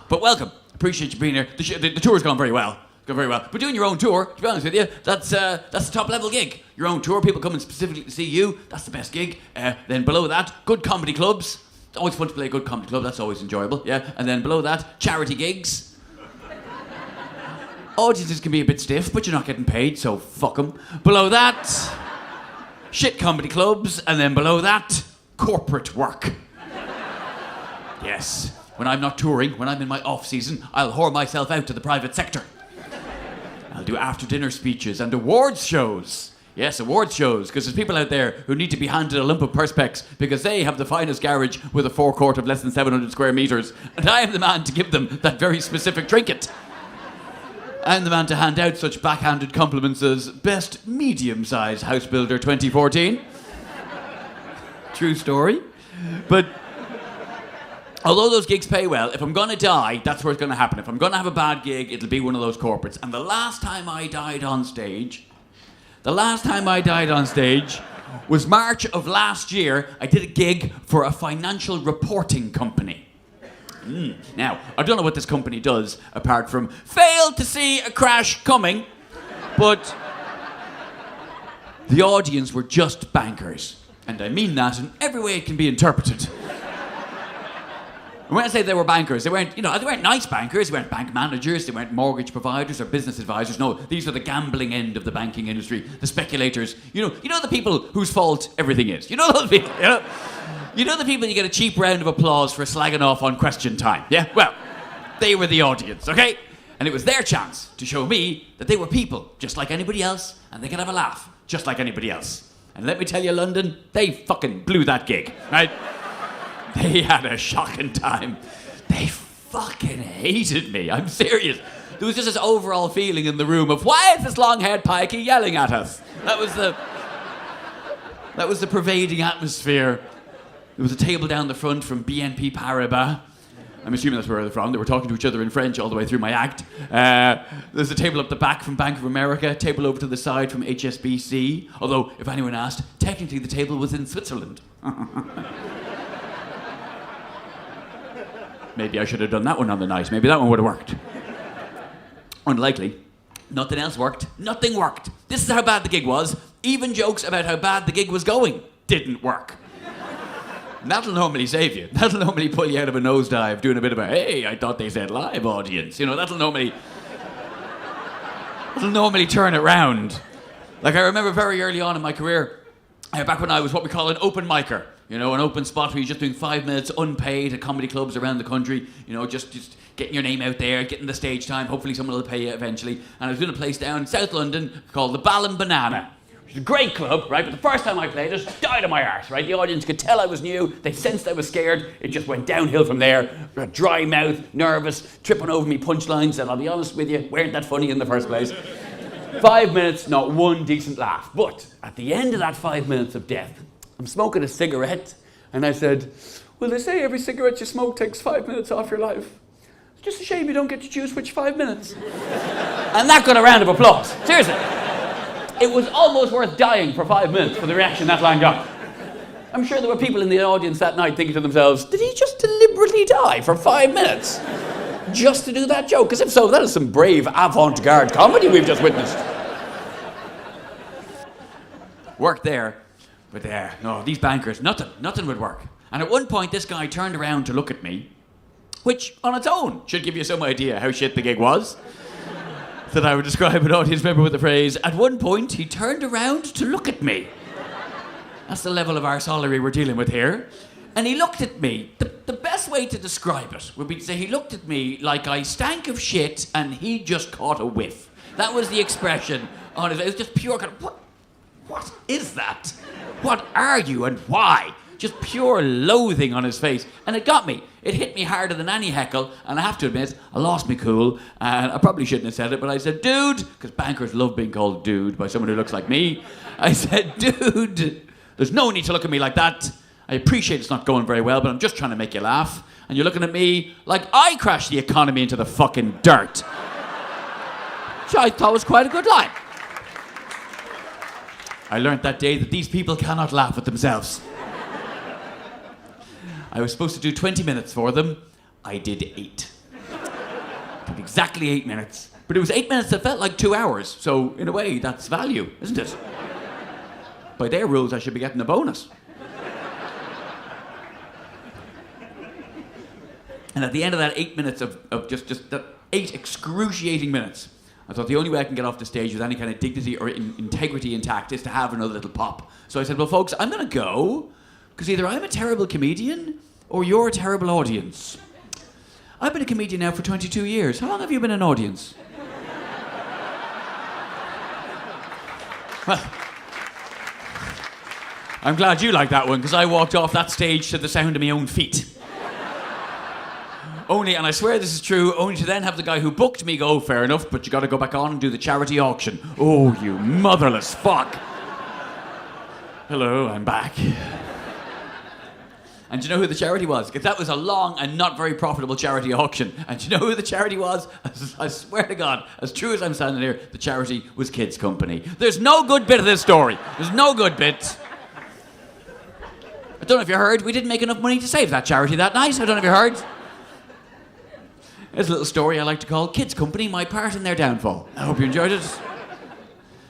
But welcome. Appreciate you being here. The tour's gone very well. But doing your own tour, to be honest with you, that's the top level gig. Your own tour, people coming specifically to see you, that's the best gig. Then below that, good comedy clubs. It's always fun to play a good comedy club, that's always enjoyable, yeah. And then below that, charity gigs. Audiences can be a bit stiff, but you're not getting paid, so fuck them. Below that, shit comedy clubs. And then below that, corporate work. Yes. When I'm not touring, when I'm in my off-season, I'll whore myself out to the private sector. I'll do after-dinner speeches and awards shows. Yes, awards shows, because there's people out there who need to be handed a lump of perspex because they have the finest garage with a forecourt of less than 700 square metres, and I am the man to give them that very specific trinket. I'm the man to hand out such backhanded compliments as Best Medium-Sized House Builder 2014. True story. But although those gigs pay well, if I'm going to die, that's where it's going to happen. If I'm going to have a bad gig, it'll be one of those corporates. And the last time I died on stage was March of last year. I did a gig for a financial reporting company. Now, I don't know what this company does, apart from fail to see a crash coming, but the audience were just bankers. And I mean that in every way it can be interpreted. And when I say they were bankers, they weren't nice bankers, they weren't bank managers, they weren't mortgage providers or business advisors. No, these were the gambling end of the banking industry, the speculators. You know the people whose fault everything is. You know those people, You know the people you get a cheap round of applause for slagging off on Question Time, yeah? Well, they were the audience, okay? And it was their chance to show me that they were people, just like anybody else, and they could have a laugh, just like anybody else. And let me tell you, London, they fucking blew that gig, right? They had a shocking time. They fucking hated me. I'm serious. There was just this overall feeling in the room of, why is this long-haired pikey yelling at us? That was the pervading atmosphere. There was a table down the front from BNP Paribas. I'm assuming that's where they're from. They were talking to each other in French all the way through my act. There's a table up the back from Bank of America, table over to the side from HSBC. Although, if anyone asked, technically the table was in Switzerland. Maybe I should have done that one on the night. Maybe that one would have worked. Unlikely. Nothing else worked. Nothing worked. This is how bad the gig was. Even jokes about how bad the gig was going didn't work. And that'll normally save you. That'll normally pull you out of a nosedive doing a bit of a, hey, I thought they said live audience. You know, that'll normally turn it round. Like I remember very early on in my career, back when I was what we call an open micer. You know, an open spot where you're just doing 5 minutes unpaid at comedy clubs around the country. You know, just getting your name out there, getting the stage time. Hopefully someone will pay you eventually. And I was doing a place down in South London called the Ball and Banana. Which is a great club, right? But the first time I played it, died on my arse, right? The audience could tell I was new. They sensed I was scared. It just went downhill from there. Dry mouth, nervous, tripping over me punchlines that, I'll be honest with you, weren't that funny in the first place. 5 minutes, not one decent laugh. But at the end of that 5 minutes of death, I'm smoking a cigarette, and I said, well, they say every cigarette you smoke takes 5 minutes off your life. It's just a shame you don't get to choose which 5 minutes. And that got a round of applause. Seriously. It was almost worth dying for 5 minutes for the reaction that line got. I'm sure there were people in the audience that night thinking to themselves, did he just deliberately die for 5 minutes? Just to do that joke? Because if so, that is some brave avant-garde comedy we've just witnessed. Worked there. But no, these bankers, nothing would work. And at one point, this guy turned around to look at me, which on its own should give you some idea how shit the gig was. That I would describe an audience member with the phrase, at one point, he turned around to look at me. That's the level of arseology we're dealing with here. And he looked at me. The best way to describe it would be to say he looked at me like I stank of shit and he just caught a whiff. That was the expression on his face. It was just pure kind of, what is that? What are you and why? Just pure loathing on his face. And it got me. It hit me harder than any heckle. And I have to admit, I lost me cool. And I probably shouldn't have said it, but I said, dude, because bankers love being called dude by someone who looks like me. I said, dude, there's no need to look at me like that. I appreciate it's not going very well, but I'm just trying to make you laugh. And you're looking at me like I crashed the economy into the fucking dirt. Which I thought was quite a good line. I learned that day that these people cannot laugh at themselves. I was supposed to do 20 minutes for them. I did 8. Took exactly 8 minutes. But it was 8 minutes that felt like 2 hours. So, in a way, that's value, isn't it? By their rules, I should be getting a bonus. And at the end of that 8 minutes of just that 8 excruciating minutes, I thought the only way I can get off the stage with any kind of dignity or integrity intact is to have another little pop. So I said, well, folks, I'm going to go, because either I'm a terrible comedian or you're a terrible audience. I've been a comedian now for 22 years. How long have you been an audience? Well, I'm glad you like that one, because I walked off that stage to the sound of my own feet. Only, and I swear this is true, only to then have the guy who booked me go, fair enough, but you got to go back on and do the charity auction. Oh, you motherless fuck. Hello, I'm back. And do you know who the charity was? Because that was a long and not very profitable charity auction. And do you know who the charity was? I swear to God, as true as I'm standing here, the charity was Kids Company. There's no good bit of this story. There's no good bit. I don't know if you heard, we didn't make enough money to save that charity that night. I don't know if you heard. There's a little story I like to call Kids Company, My Part in Their Downfall. I hope you enjoyed it.